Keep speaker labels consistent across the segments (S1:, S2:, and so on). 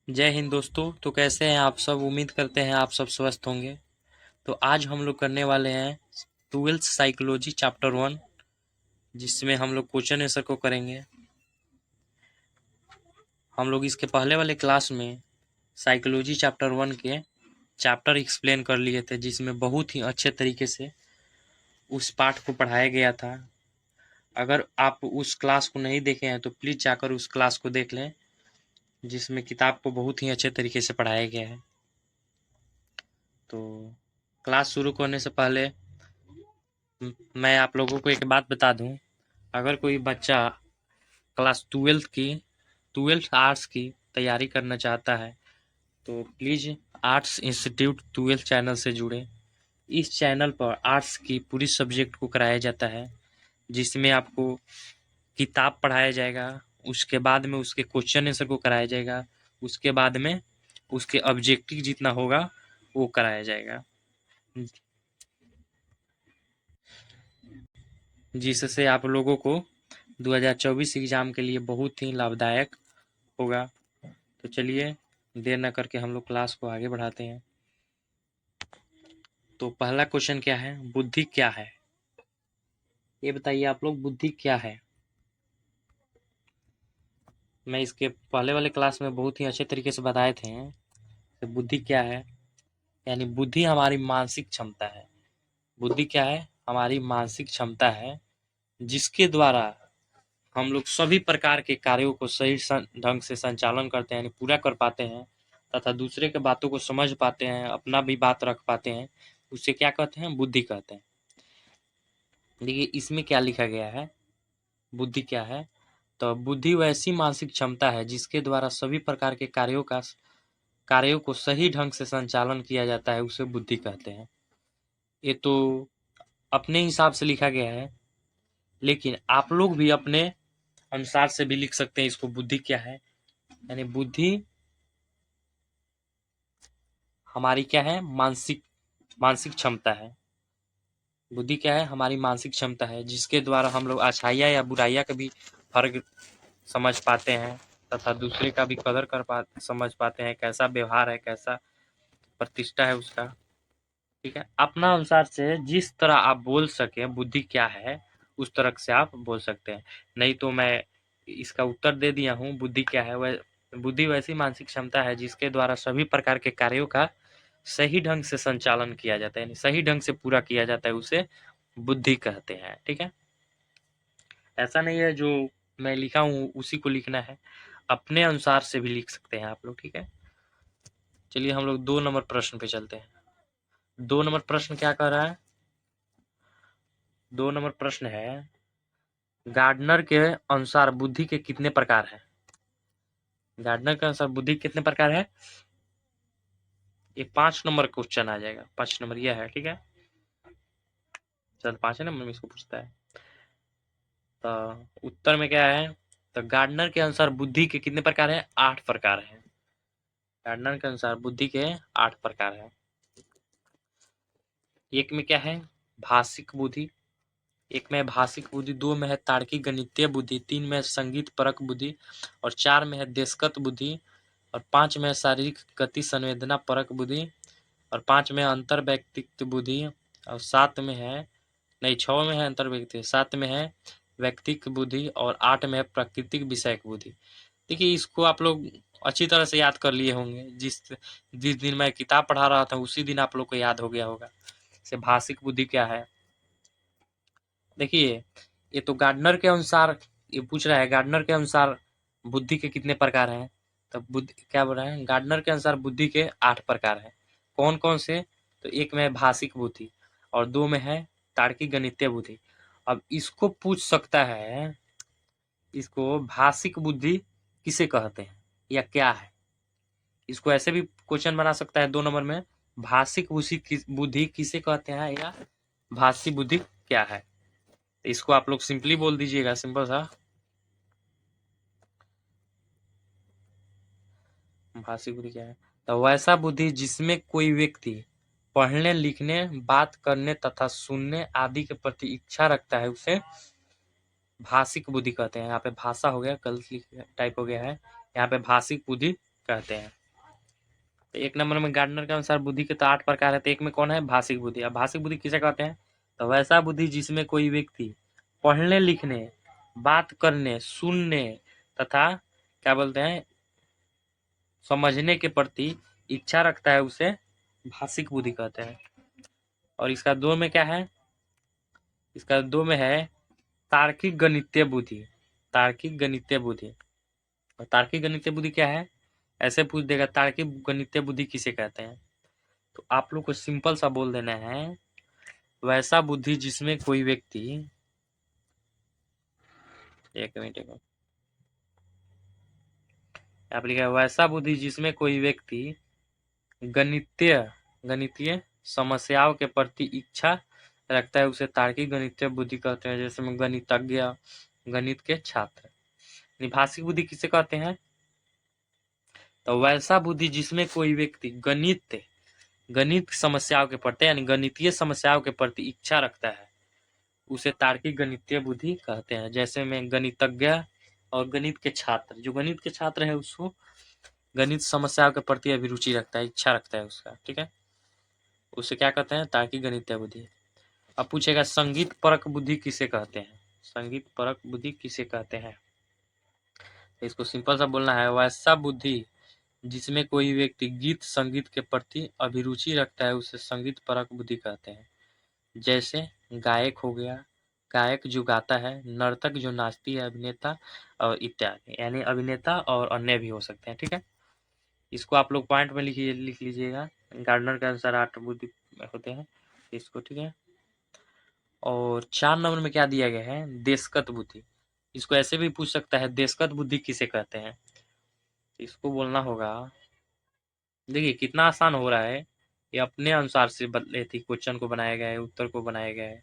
S1: जय हिंद दोस्तों। तो कैसे हैं आप सब? उम्मीद करते हैं आप सब स्वस्थ होंगे। तो आज हम लोग करने वाले हैं 12th साइकोलॉजी चैप्टर 1, जिसमें हम लोग क्वेश्चन आंसर को करेंगे। हम लोग इसके पहले वाले क्लास में साइकोलॉजी चैप्टर 1 के चैप्टर एक्सप्लेन कर लिए थे, जिसमें बहुत ही अच्छे तरीके से उस पाठ को पढ़ाया गया था। अगर आप उस क्लास को नहीं देखे हैं तो प्लीज़ जाकर उस क्लास को देख लें, जिसमें किताब को बहुत ही अच्छे तरीके से पढ़ाया गया है। तो क्लास शुरू करने से पहले मैं आप लोगों को एक बात बता दूं। अगर कोई बच्चा क्लास 12th आर्ट्स की तैयारी करना चाहता है तो please arts institute 12th channel से जुड़े। इस चैनल पर आर्ट्स की पूरी सब्जेक्ट को कराया जाता है, जिसमें आपको किताब पढ़ाया जाएगा, उसके बाद में उसके क्वेश्चन आंसर को कराया जाएगा, उसके बाद में उसके ऑब्जेक्टिव जितना होगा वो कराया जाएगा, जिससे आप लोगों को 2024 एग्ज़ाम के लिए बहुत ही लाभदायक होगा। तो चलिए देर न करके हम लोग क्लास को आगे बढ़ाते हैं। तो पहला क्वेश्चन क्या है? बुद्धि क्या है? ये बताइए आप लोग, बुद्धि क्या है? मैं इसके पहले वाले क्लास में बहुत ही अच्छे तरीके से बताए थे तो बुद्धि क्या है। यानी बुद्धि हमारी मानसिक क्षमता है। बुद्धि क्या है? हमारी मानसिक क्षमता है, जिसके द्वारा हम लोग सभी प्रकार के कार्यों को सही ढंग से संचालन करते हैं, यानी पूरा कर पाते हैं, तथा दूसरे के बातों को समझ पाते हैं, अपना भी बात रख पाते हैं। उसे क्या कहते हैं? बुद्धि कहते हैं। देखिए इसमें क्या लिखा गया है, बुद्धि क्या है। तो बुद्धि वैसी मानसिक क्षमता है जिसके द्वारा सभी प्रकार के कार्यों को सही ढंग से संचालन किया जाता है, उसे बुद्धि कहते हैं। ये तो अपने हिसाब से लिखा गया है, लेकिन आप लोग भी अपने अनुसार से भी लिख सकते हैं इसको, बुद्धि क्या है। यानी बुद्धि हमारी क्या है? मानसिक क्षमता है। बुद्धि क्या है? हमारी मानसिक क्षमता है, जिसके द्वारा हम लोग अच्छाइयाँ या बुराइयाँ का भी फर्क समझ पाते हैं, तथा दूसरे का भी कदर समझ पाते हैं, कैसा व्यवहार है, कैसा प्रतिष्ठा है उसका। ठीक है, अपना अनुसार से जिस तरह आप बोल सके बुद्धि क्या है, उस तरह से आप बोल सकते हैं। नहीं तो मैं इसका उत्तर दे दिया हूँ। बुद्धि क्या है? वह बुद्धि वैसी मानसिक क्षमता है जिसके द्वारा सभी प्रकार के कार्यों का सही ढंग से संचालन किया जाता है, यानी सही ढंग से पूरा किया जाता है, उसे बुद्धि कहते हैं। ठीक है, ऐसा नहीं है जो मैं लिखा हूँ उसी को लिखना है, अपने अनुसार से भी लिख सकते हैं आप लोग। ठीक है, चलिए हम लोग 2 नंबर प्रश्न पे चलते हैं। 2 नंबर प्रश्न क्या कह रहा है? 2 नंबर प्रश्न है, गार्डनर के अनुसार बुद्धि के कितने प्रकार हैं? गार्डनर के अनुसार बुद्धि कितने प्रकार है? ये 5 नंबर क्वेश्चन आ जाएगा। 5 नंबर यह है। ठीक है, चल 5 नंबर में इसको पूछता है। तो उत्तर में क्या है? तो गार्डनर के अनुसार बुद्धि के कितने प्रकार हैं? 8 प्रकार हैं। गार्डनर के अनुसार बुद्धि के 8 प्रकार हैं। एक में क्या है? भाषिक बुद्धि। एक में भाषिक बुद्धि, 2 में है तार्किक गणितीय बुद्धि, 3 में है संगीत परक बुद्धि, और 4 में है देशगत बुद्धि, और 5 में है शारीरिक गति संवेदना परक बुद्धि, और 5 में है अंतर व्यक्तित्व बुद्धि, और 7 में है, नहीं 6 में है अंतर व्यक्ति, 7 में है व्यक्तिक बुद्धि, और 8 में है प्राकृतिक विषयक बुद्धि। देखिए इसको आप लोग अच्छी तरह से याद कर लिए होंगे। जिस जिस दिन मैं किताब पढ़ा रहा था उसी दिन आप लोग को याद हो गया होगा। जैसे भाषिक बुद्धि क्या है, देखिए ये तो गार्डनर के अनुसार ये पूछ रहा है, गार्डनर के अनुसार बुद्धि के कितने प्रकार हैं। तो बुद्धि क्या बोल रहा है? गार्डनर के अनुसार बुद्धि के 8 प्रकार हैं। कौन कौन से? तो एक में है भाषिक बुद्धि, और 2 में है तार्किक गणितीय बुद्धि। अब इसको पूछ सकता है, इसको भाषिक बुद्धि किसे कहते हैं या क्या है? इसको ऐसे भी क्वेश्चन बना सकता है 2 नंबर में, भाषिक बुद्धि किसे कहते हैं या भाषी बुद्धि क्या है। तो इसको आप लोग सिंपली बोल दीजिएगा, सिंपल सा, भाषी बुद्धि क्या है। तो वैसा बुद्धि जिसमें कोई व्यक्ति पढ़ने लिखने बात करने तथा सुनने आदि के प्रति इच्छा रखता है, उसे भाषिक बुद्धि कहते हैं। यहाँ पे भाषा हो गया, गलत टाइप हो गया है, यहाँ पे भाषिक बुद्धि कहते हैं। तो 1 नंबर में गार्डनर के अनुसार बुद्धि के तो 8 प्रकार है, तो एक में कौन है? भाषिक बुद्धि। अब भाषिक बुद्धि किसे कहते हैं? तो वैसा बुद्धि जिसमें कोई व्यक्ति पढ़ने लिखने, बात करने, सुनने तथा क्या बोलते हैं समझने के प्रति इच्छा रखता है, उसे भाषिक बुद्धि कहते हैं। और इसका 2 में क्या है? इसका 2 में है तार्किक गणितीय बुद्धि। तार्किक गणितीय बुद्धि। और तार्किक गणितीय बुद्धि क्या है? ऐसे पूछ देगा तार्किक गणितीय बुद्धि किसे कहते हैं? तो आप लोग को सिंपल सा बोल देना है वैसा बुद्धि जिसमें कोई व्यक्ति, एक मिनट आप लिखा वैसा बुद्धि जिसमें कोई व्यक्ति गणितीय समस्याओं के प्रति इच्छा रखता है, उसे तार्किक गणितीय बुद्धि कहते हैं। जैसे में गणितज्ञ, गणित के छात्र। भाषिक बुद्धि किसे कहते हैं? तो वैसा बुद्धि जिसमें कोई व्यक्ति गणित समस्याओं के प्रति यानी गणितीय समस्याओं के प्रति इच्छा रखता है, उसे तार्किक गणितीय बुद्धि कहते हैं। जैसे में गणितज्ञ और गणित के छात्र, जो गणित के छात्र है उसको गणित समस्याओं के प्रति अभिरुचि रखता है, इच्छा रखता है उसका, ठीक है, उसे क्या कहते हैं? तार्किक गणितीय बुद्धि। अब पूछेगा संगीत परक बुद्धि किसे कहते हैं? संगीत परक बुद्धि किसे कहते हैं? इसको सिंपल सा बोलना है वैसा बुद्धि जिसमें कोई व्यक्ति गीत संगीत के प्रति अभिरुचि रखता है, उसे संगीत परक बुद्धि कहते हैं। जैसे गायक हो गया, गायक जो गाता है, नर्तक जो नाचती है, अभिनेता और इत्यादि, यानी अभिनेता और अन्य भी हो सकते हैं, ठीक है। इसको आप लोग पॉइंट में लिख लीजिएगा। गार्डनर के अनुसार 8 बुद्धि होते हैं इसको, ठीक है। और 4 नंबर में क्या दिया गया है? देशगत बुद्धि। इसको ऐसे भी पूछ सकता है देशगत बुद्धि किसे कहते हैं? इसको बोलना होगा, देखिए कितना आसान हो रहा है, ये अपने अनुसार से बदले थी क्वेश्चन को बनाया गया है, उत्तर को बनाया गया है।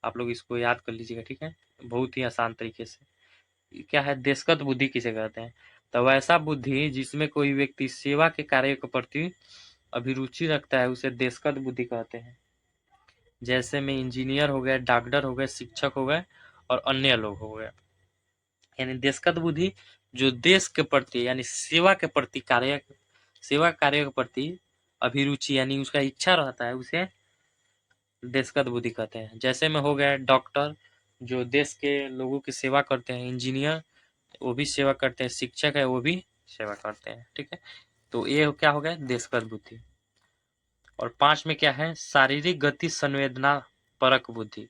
S1: आप लोग इसको याद कर लीजिएगा, ठीक है, बहुत ही आसान तरीके से। क्या है देशगत बुद्धि किसे कहते हैं? तो वैसा बुद्धि जिसमें कोई व्यक्ति सेवा के कार्य के प्रति अभिरुचि रखता है, उसे देशगत बुद्धि कहते हैं। जैसे में इंजीनियर हो गए, डॉक्टर हो गए, शिक्षक हो गए और अन्य लोग हो गए। यानी देशगत बुद्धि जो देश के प्रति यानी सेवा के प्रति सेवा कार्य के प्रति अभिरुचि यानी उसका इच्छा रहता है, उसे देशगत बुद्धि कहते हैं। जैसे में हो गया डॉक्टर जो देश के लोगों की सेवा करते हैं, इंजीनियर वो भी सेवा करते हैं, शिक्षक है वो भी सेवा करते हैं, ठीक है। तो ये क्या हो गया? देशगत बुद्धि। और 5 में क्या है? शारीरिक गति संवेदना परक बुद्धि।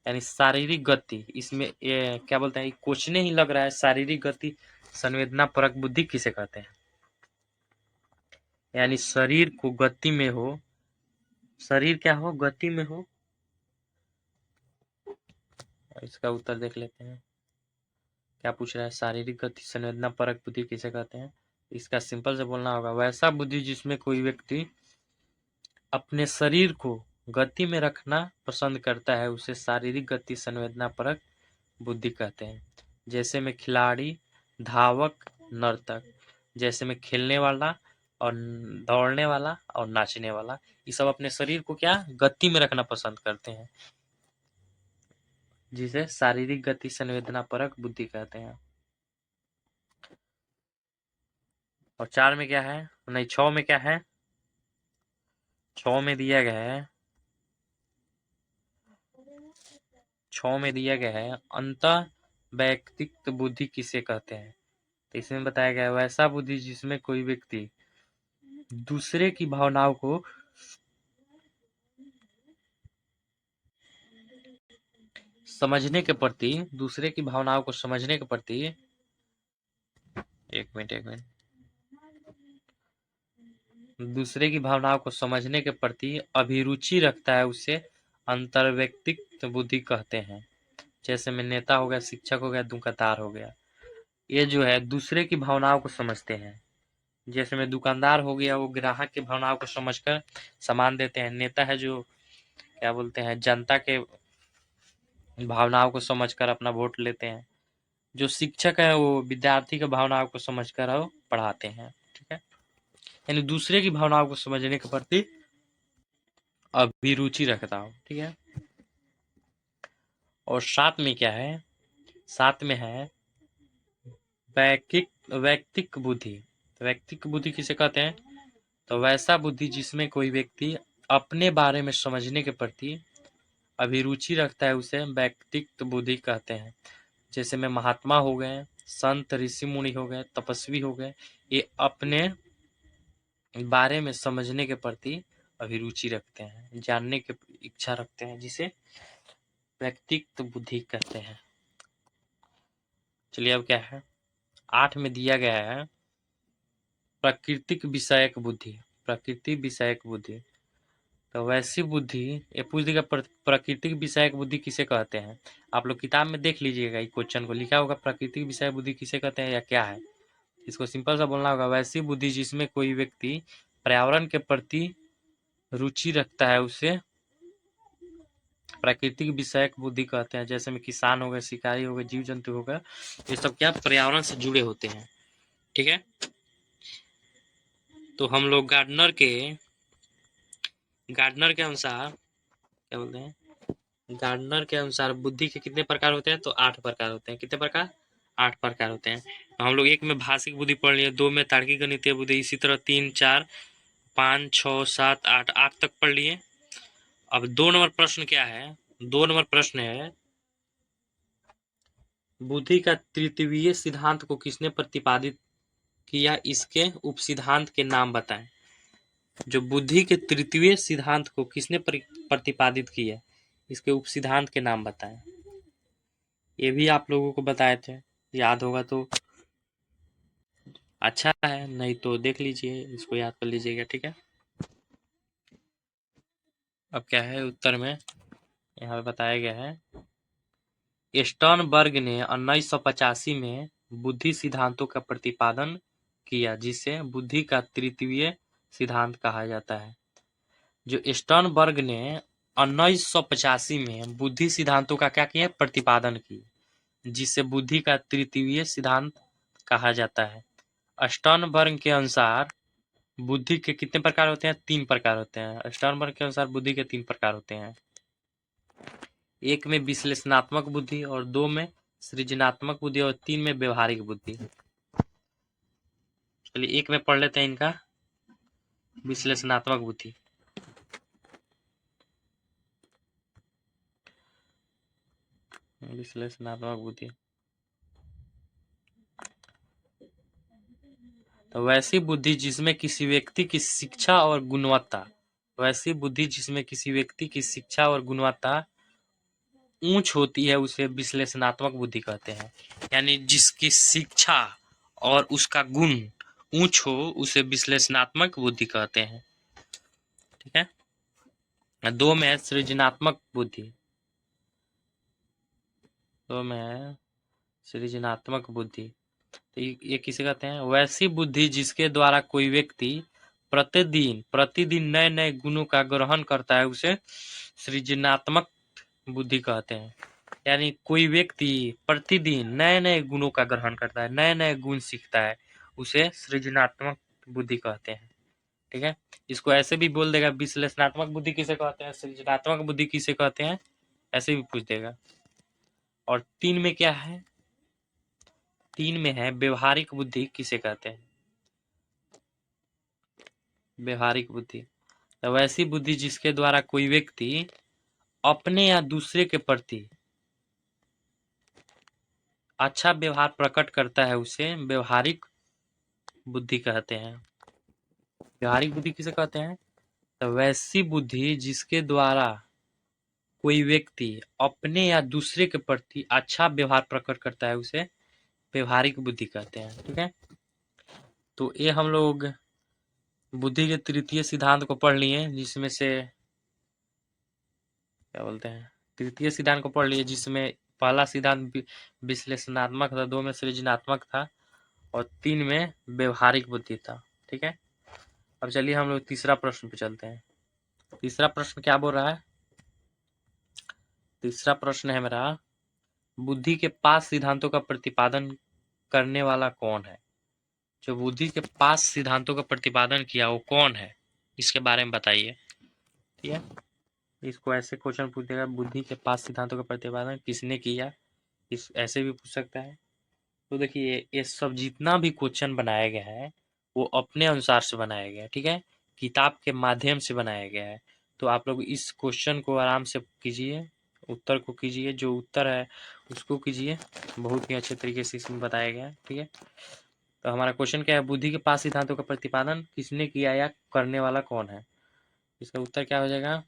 S1: यानी शारीरिक गति, इसमें ये क्या बोलते हैं, क्वेश्चन ही लग रहा है शारीरिक गति संवेदना परक बुद्धि किसे कहते हैं? यानी शरीर को गति में हो, शरीर क्या हो? गति में हो। इसका उत्तर देख लेते हैं क्या पूछ रहा है। शारीरिक गति संवेदना परक बुद्धि किसे कहते हैं? इसका सिंपल से बोलना होगा वैसा बुद्धि जिसमें कोई व्यक्ति अपने शरीर को गति में रखना पसंद करता है, उसे शारीरिक गति संवेदना परक बुद्धि कहते हैं। जैसे में खिलाड़ी, धावक, नर्तक। जैसे में खेलने वाला और दौड़ने वाला और नाचने वाला, ये सब अपने शरीर को क्या गति में रखना पसंद करते हैं, जिसे शारीरिक गति संवेदना परक बुद्धि कहते हैं। और 4 में क्या है? नहीं 6 में क्या है? 6 में दिया गया है, 6 में दिया गया है अंत वैयक्तिक बुद्धि किसे कहते हैं? तो इसमें बताया गया है वैसा बुद्धि जिसमें कोई व्यक्ति दूसरे की भावनाओं को समझने के प्रति, दूसरे की भावनाओं को समझने के प्रति, एक मिनट, दूसरे की भावनाओं को समझने के प्रति अभिरुचि रखता है, उसे अंतर्वैयक्तिक बुद्धि कहते हैं। जैसे में नेता हो गया, शिक्षक हो गया, दुकानदार हो गया, ये जो है दूसरे की भावनाओं को समझते हैं। जैसे में दुकानदार हो गया, वो ग्राहक की भावनाओं को समझकर सामान देते हैं। नेता है जो क्या बोलते हैं जनता के भावनाओं को समझकर अपना वोट लेते हैं। जो शिक्षक है वो विद्यार्थी के भावनाओं को समझकर वो पढ़ाते हैं, ठीक है। यानी दूसरे की भावनाओं को समझने के प्रति अभिरुचि रखता हूँ, ठीक है। और 7 में क्या है? 7 में है वैयक्तिक वैयक्तिक बुद्धि। वैयक्तिक बुद्धि किसे कहते हैं? तो वैसा बुद्धि जिसमें कोई व्यक्ति अपने बारे में समझने के प्रति अभिरुचि रखता है, उसे वैयक्तिक बुद्धि कहते हैं। जैसे में महात्मा हो गए, संत ऋषि मुनि हो गए, तपस्वी हो गए, ये अपने बारे में समझने के प्रति अभिरुचि रखते हैं, जानने की इच्छा रखते हैं, जिसे वैयक्तिक बुद्धि कहते हैं। चलिए अब क्या है, 8 में दिया गया है प्राकृतिक विषयक बुद्धि। प्रकृति विषयक बुद्धि, तो वैसी बुद्धि ये पूछ देगा प्राकृतिक विषयक बुद्धि किसे कहते हैं। आप लोग किताब में देख लीजिएगा, इस क्वेश्चन को लिखा होगा प्राकृतिक विषय बुद्धि किसे कहते हैं या क्या है। इसको सिंपल सा बोलना होगा, वैसी बुद्धि जिसमें कोई व्यक्ति पर्यावरण के प्रति रुचि रखता है, उसे प्राकृतिक विषयक बुद्धि कहते हैं। जैसे में किसान हो गए, शिकारी हो गए, जीव जंतु हो गए, ये सब क्या पर्यावरण से जुड़े होते हैं। ठीक है, तो हम लोग गार्डनर के अनुसार क्या बोलते हैं, गार्डनर के अनुसार बुद्धि के कितने प्रकार होते हैं? तो 8 प्रकार होते हैं। कितने प्रकार? 8 प्रकार होते हैं। तो हम लोग 1 में भाषिक बुद्धि पढ़ लिए, 2 में तार्किक गणितीय बुद्धि, इसी तरह 3, 4, 5, 6, 7, 8 तक पढ़ लिए। अब 2 नंबर प्रश्न क्या है? 2 नंबर प्रश्न है, बुद्धि का तृतीय सिद्धांत को किसने प्रतिपादित किया, इसके उपसिद्धांत के नाम बताएं। जो बुद्धि के तृतीय सिद्धांत को किसने प्रतिपादित किया, इसके उपसिद्धांत के नाम बताएं। ये भी आप लोगों को बताए थे, याद होगा तो अच्छा है, नहीं तो देख लीजिए, इसको याद कर लीजिएगा। ठीक है, अब क्या है उत्तर में यहाँ बताया गया है, स्टर्नबर्ग ने 1985 में बुद्धि सिद्धांतों का प्रतिपादन किया, जिसे बुद्धि का तृतीय सिद्धांत कहा जाता है। जो स्टर्नबर्ग ने 1985 में बुद्धि सिद्धांतों का क्या किया? प्रतिपादन किया, जिसे बुद्धि का तृतीय सिद्धांत कहा जाता है। स्टर्नबर्ग के अनुसार बुद्धि के कितने प्रकार होते हैं? 3 प्रकार होते हैं। स्टर्नबर्ग के अनुसार बुद्धि के 3 प्रकार होते हैं। 1 में विश्लेषणात्मक बुद्धि, और 2 में सृजनात्मक बुद्धि, और 3 में व्यवहारिक बुद्धि। चलिए 1 में पढ़ लेते हैं इनका, विश्लेषणात्मक बुद्धि। विश्लेषणात्मक बुद्धि, तो वैसी बुद्धि जिसमें किसी व्यक्ति की शिक्षा और गुणवत्ता, वैसी बुद्धि जिसमें किसी व्यक्ति की शिक्षा और गुणवत्ता ऊंच होती है, उसे विश्लेषणात्मक बुद्धि कहते हैं। यानी जिसकी शिक्षा और उसका गुण ऊंच हो, उसे विश्लेषणात्मक बुद्धि कहते हैं। ठीक है, 2 में सृजनात्मक बुद्धि, 2 में सृजनात्मक बुद्धि, तो ये किसे कहते हैं? वैसी बुद्धि जिसके द्वारा कोई व्यक्ति प्रतिदिन नए नए गुणों का ग्रहण करता है, उसे सृजनात्मक बुद्धि कहते हैं। यानी कोई व्यक्ति प्रतिदिन नए नए गुणों का ग्रहण करता है, नए नए गुण सीखता है, उसे सृजनात्मक बुद्धि कहते हैं। ठीक है, इसको ऐसे भी बोल देगा, विश्लेषणात्मक बुद्धि किसे कहते हैं, सृजनात्मक बुद्धि किसे कहते हैं, ऐसे भी पूछ देगा। और 3 में क्या है? 3 में है व्यवहारिक बुद्धि किसे कहते हैं। व्यवहारिक बुद्धि, तो वैसी बुद्धि जिसके द्वारा कोई व्यक्ति अपने या दूसरे के प्रति अच्छा व्यवहार प्रकट करता है, उसे व्यवहारिक बुद्धि कहते हैं। व्यवहारिक बुद्धि किसे कहते हैं? तो वैसी बुद्धि जिसके द्वारा कोई व्यक्ति अपने या दूसरे के प्रति अच्छा व्यवहार प्रकट करता है, उसे व्यवहारिक बुद्धि कहते हैं। ठीक है, तो ये हम लोग बुद्धि के तृतीय सिद्धांत को पढ़ लिए, जिसमें से क्या बोलते हैं, तृतीय सिद्धांत को पढ़ लिए, जिसमें पहला सिद्धांत विश्लेषणात्मक था, 2 में सृजनात्मक था, और 3 में व्यवहारिक बुद्धि था। ठीक है, अब चलिए हम लोग तीसरा प्रश्न पे चलते हैं। तीसरा प्रश्न क्या बोल रहा है? तीसरा प्रश्न है मेरा, बुद्धि के 5 सिद्धांतों का प्रतिपादन करने वाला कौन है? जो बुद्धि के 5 सिद्धांतों का प्रतिपादन किया, वो कौन है, इसके बारे में बताइए। ठीक है, इसको ऐसे क्वेश्चन पूछ देगा, बुद्धि के 5 सिद्धांतों का प्रतिपादन किसने किया, इस ऐसे भी पूछ सकता है। तो देखिए ये सब जितना भी क्वेश्चन बनाया गया है वो अपने अनुसार से बनाया गया है, ठीक है, किताब के माध्यम से बनाया गया है। तो आप लोग इस क्वेश्चन को आराम से कीजिए, उत्तर को कीजिए, जो उत्तर है उसको कीजिए, बहुत ही अच्छे तरीके से इसमें बताया गया है, ठीक है। तो हमारा क्वेश्चन क्या है, बुद्धि के 5 सिद्धांतों का प्रतिपादन किसने किया या करने वाला कौन है? इसका उत्तर क्या हो जाएगा,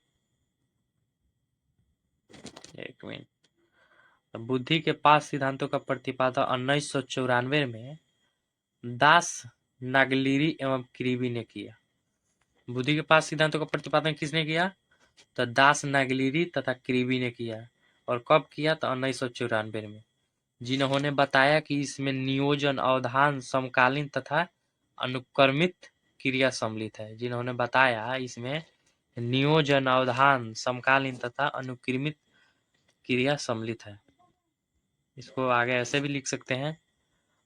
S1: एक मिनट। बुद्धि के 5 सिद्धांतों का प्रतिपादन 1994 में दास, नागलिरी एवं क्रीबी ने किया। बुद्धि के 5 सिद्धांतों का प्रतिपादन किसने किया? तो दास, नागलिरी तथा क्रीबी ने किया। और कब किया? तो 1994 में, जिन्होंने बताया कि इसमें नियोजन, अवधान, समकालीन तथा अनुक्रमित क्रिया सम्मिलित है। जिन्होंने बताया इसमें नियोजन, अवधान, समकालीन तथा अनुक्रमित क्रिया सम्मिलित है। इसको आगे ऐसे भी लिख सकते हैं,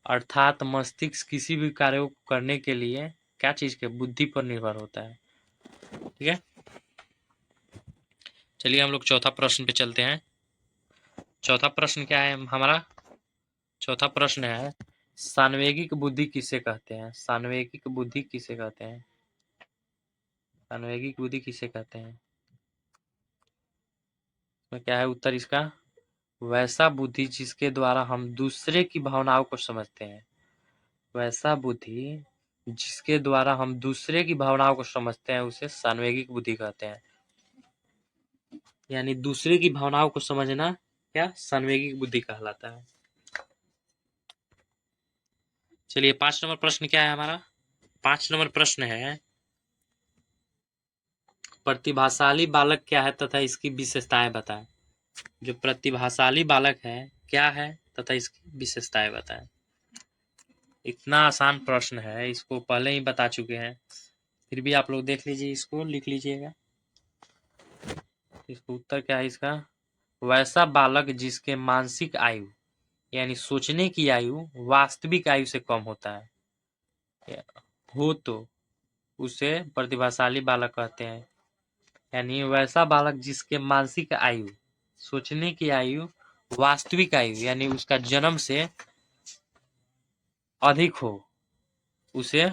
S1: अर्थात मस्तिष्क किसी भी कार्य को करने के लिए क्या चीज के, बुद्धि पर निर्भर होता है, ठीक है। चलिए हम लोग चौथा प्रश्न पे चलते हैं। चौथा प्रश्न क्या है हमारा? चौथा प्रश्न है, सान्वेगिक बुद्धि किसे कहते हैं? सान्वेगिक बुद्धि किसे कहते हैं? सान्वेगिक बुद्धि किसे कहते हैं? तो क्या है उत्तर इसका? वैसा बुद्धि जिसके द्वारा हम दूसरे की भावनाओं को समझते हैं। वैसा बुद्धि जिसके द्वारा हम दूसरे की भावनाओं को समझते हैं उसे सान्वेगिक बुद्धि कहते हैं। यानी दूसरे की भावनाओं को समझना क्या सान्वेगिक बुद्धि कहलाता है। चलिए 5 नंबर प्रश्न क्या है हमारा? 5 नंबर प्रश्न है, प्रतिभाशाली बालक क्या है तथा इसकी विशेषताएं बताएं। जो प्रतिभाशाली बालक है क्या है तथा इसकी विशेषताएं बताएं। इतना आसान प्रश्न है, इसको पहले ही बता चुके हैं, फिर भी आप लोग देख लीजिए, इसको लिख लीजिएगा। इसको उत्तर क्या है इसका? वैसा बालक जिसके मानसिक आयु यानी सोचने की आयु वास्तविक आयु से कम होता है हो तो उसे प्रतिभाशाली बालक कहते हैं। यानी वैसा बालक जिसके मानसिक आयु, सोचने की आयु वास्तविक आयु यानी उसका जन्म से अधिक हो उसे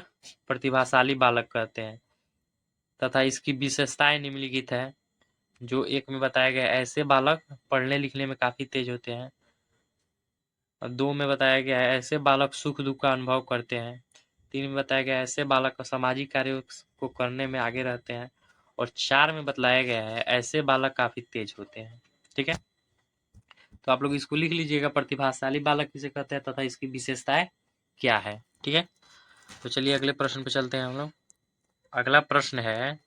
S1: प्रतिभाशाली बालक कहते हैं। तथा इसकी विशेषताएं निम्नलिखित है। जो एक में बताया गया, ऐसे बालक पढ़ने लिखने में काफी तेज होते हैं। और 2 में बताया गया है ऐसे बालक सुख दुख का अनुभव करते हैं। 3 में बताया गया है ऐसे बालक सामाजिक कार्यों को करने में आगे रहते हैं। और 4 में बतलाया गया है ऐसे बालक काफी तेज होते हैं, ठीक है। तो आप लोग इसको लिख लीजिएगा, प्रतिभाशाली बालक किसे कहते हैं तथा इसकी विशेषताएं क्या है, ठीक है। तो चलिए अगले प्रश्न पे चलते हैं हम लोग। अगला प्रश्न है,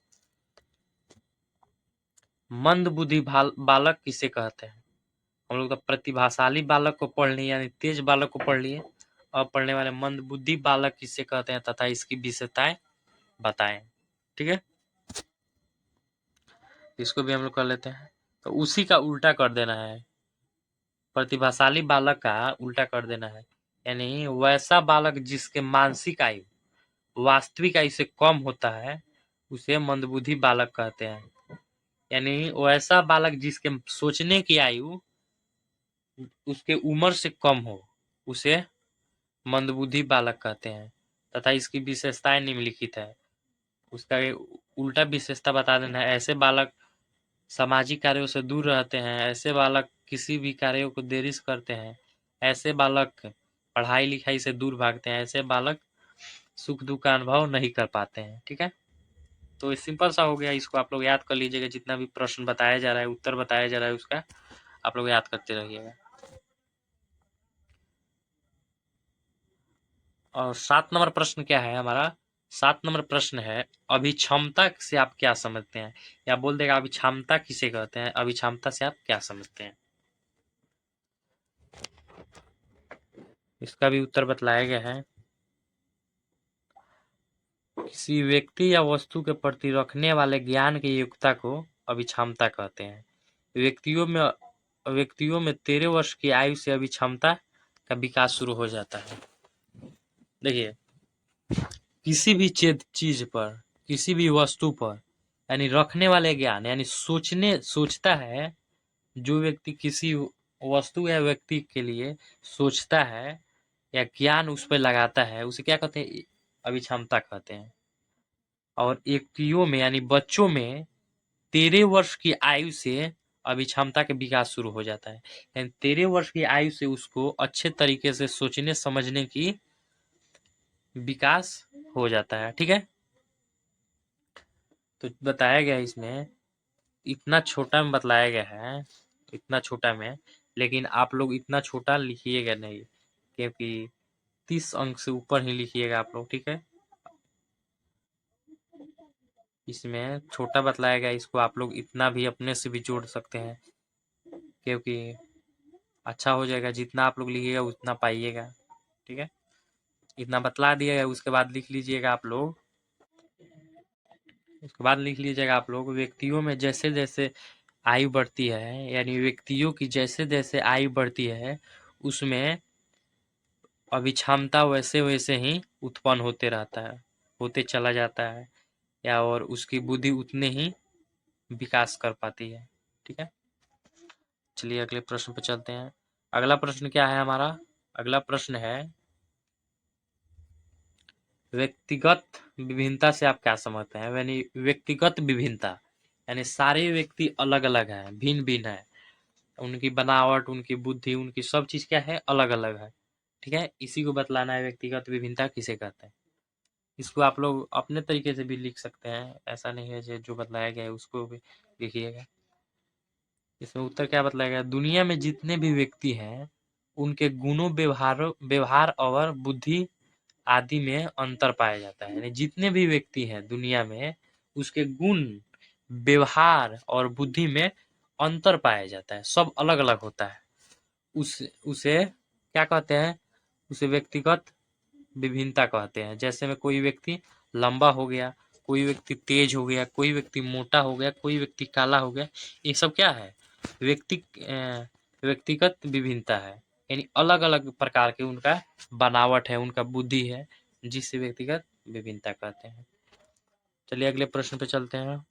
S1: मंद बुद्धि बालक किसे कहते हैं? हम लोग तो प्रतिभाशाली बालक को पढ़ लिए यानी तेज बालक को पढ़ लिए, अब पढ़ने वाले मंद बुद्धि बालक किसे कहते हैं तथा इसकी विशेषताएं बताएं, ठीक है। इसको भी हम लोग कर लेते हैं। तो उसी का उल्टा कर देना है, प्रतिभाशाली बालक का उल्टा कर देना है। यानी वैसा बालक जिसके मानसिक आयु वास्तविक आयु से कम होता है उसे मंदबुद्धि बालक कहते हैं। यानी वैसा बालक जिसके सोचने की आयु उसके उम्र से कम हो उसे मंदबुद्धि बालक कहते हैं। तथा इसकी विशेषताएं निम्नलिखित है। उसका उल्टा विशेषता बता देना है, ऐसे बालक सामाजिक कार्यों से दूर रहते हैं, ऐसे बालक किसी भी कार्यों को देरी से करते हैं, ऐसे बालक पढ़ाई लिखाई से दूर भागते हैं, ऐसे बालक सुख दुख का अनुभव नहीं कर पाते हैं, ठीक है। तो सिंपल सा हो गया, इसको आप लोग याद कर लीजिएगा। जितना भी प्रश्न बताया जा रहा है, उत्तर बताया जा रहा है, उसका आप लोग याद करते रहिएगा। और 7 नंबर प्रश्न क्या है हमारा? 7 नंबर प्रश्न है, अभिक्षमता से आप क्या समझते हैं? या बोल देगा अभिक्षमता किसे कहते हैं, अभिक्षमता से आप क्या समझते हैं? इसका भी उत्तर बतलाया गया है। किसी व्यक्ति या वस्तु के प्रति रखने वाले ज्ञान की योग्यता को अभिक्षमता कहते हैं। व्यक्तियों में 13 वर्ष की आयु से अभिक्षमता का विकास शुरू हो जाता है। देखिए, किसी भी चीज पर, किसी भी वस्तु पर यानी रखने वाले ज्ञान यानी सोचता है, जो व्यक्ति किसी वस्तु या व्यक्ति के लिए सोचता है या ज्ञान उस पर लगाता है उसे क्या कहते हैं, अभिक्षमता कहते हैं। और व्यक्तियों में यानी बच्चों में 13 वर्ष की आयु से अभिक्षमता के विकास शुरू हो जाता है। यानी 13 वर्ष की आयु से उसको अच्छे तरीके से सोचने समझने की विकास हो जाता है। ठीक है, तो बताया गया इसमें, इतना छोटा में बतलाया गया है, इतना छोटा में, लेकिन आप लोग इतना छोटा लिखिएगा नहीं, क्योंकि 30 अंक से ऊपर ही लिखिएगा आप लोग। ठीक है, इसमें छोटा बतलाया गया, इसको आप लोग इतना भी अपने से भी जोड़ सकते हैं, क्योंकि अच्छा हो जाएगा। जितना आप लोग लिखिएगा उतना पाइएगा। ठीक है, इतना बतला दिया है, उसके बाद लिख लीजिएगा आप लोग। उसके बाद लिख लीजिएगा आप लोग, व्यक्तियों में जैसे जैसे आयु बढ़ती है, यानी व्यक्तियों की जैसे जैसे आयु बढ़ती है उसमें अभिक्षमता वैसे वैसे ही उत्पन्न होते रहता है, होते चला जाता है, या और उसकी बुद्धि उतने ही विकास कर पाती है। ठीक है, चलिए अगले प्रश्न पर चलते हैं। अगला प्रश्न क्या है हमारा? अगला प्रश्न है, व्यक्तिगत विभिन्नता से आप क्या समझते हैं? यानी व्यक्तिगत विभिन्नता यानी सारे व्यक्ति अलग अलग हैं, भिन्न भिन्न है, उनकी बनावट, उनकी बुद्धि, उनकी सब चीज क्या है, अलग अलग है। ठीक है, इसी को बतलाना है व्यक्तिगत विभिन्नता किसे कहते हैं। इसको आप लोग अपने तरीके से भी लिख सकते हैं, ऐसा नहीं है जो बतलाया गया है उसको भी लिखिएगा। इसमें उत्तर क्या बतलाया गया? दुनिया में जितने भी व्यक्ति हैं उनके गुणों, व्यवहार और बुद्धि आदि में अंतर पाया जाता है। यानी जितने भी व्यक्ति हैं दुनिया में उसके गुण, व्यवहार और बुद्धि में अंतर पाया जाता है, सब अलग अलग होता है। उसे क्या कहते हैं? उसे व्यक्तिगत विभिन्नता कहते हैं। जैसे में कोई व्यक्ति लंबा हो गया, कोई व्यक्ति तेज हो गया, कोई व्यक्ति मोटा हो गया, कोई व्यक्ति काला हो गया, ये सब क्या है? व्यक्तिगत विभिन्नता है। यानी अलग अलग प्रकार के उनका बनावट है, उनका बुद्धि है, जिससे व्यक्तिगत विभिन्नता कहते हैं। चलिए अगले प्रश्न पे चलते हैं।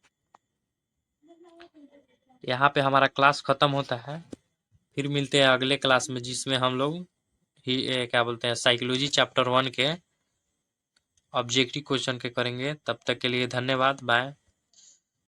S1: यहाँ पे हमारा क्लास खत्म होता है, फिर मिलते हैं अगले क्लास में, जिसमें हम लोग क्या बोलते हैं, साइकोलॉजी चैप्टर 1 के ऑब्जेक्टिव क्वेश्चन के करेंगे। तब तक के लिए धन्यवाद, बाय।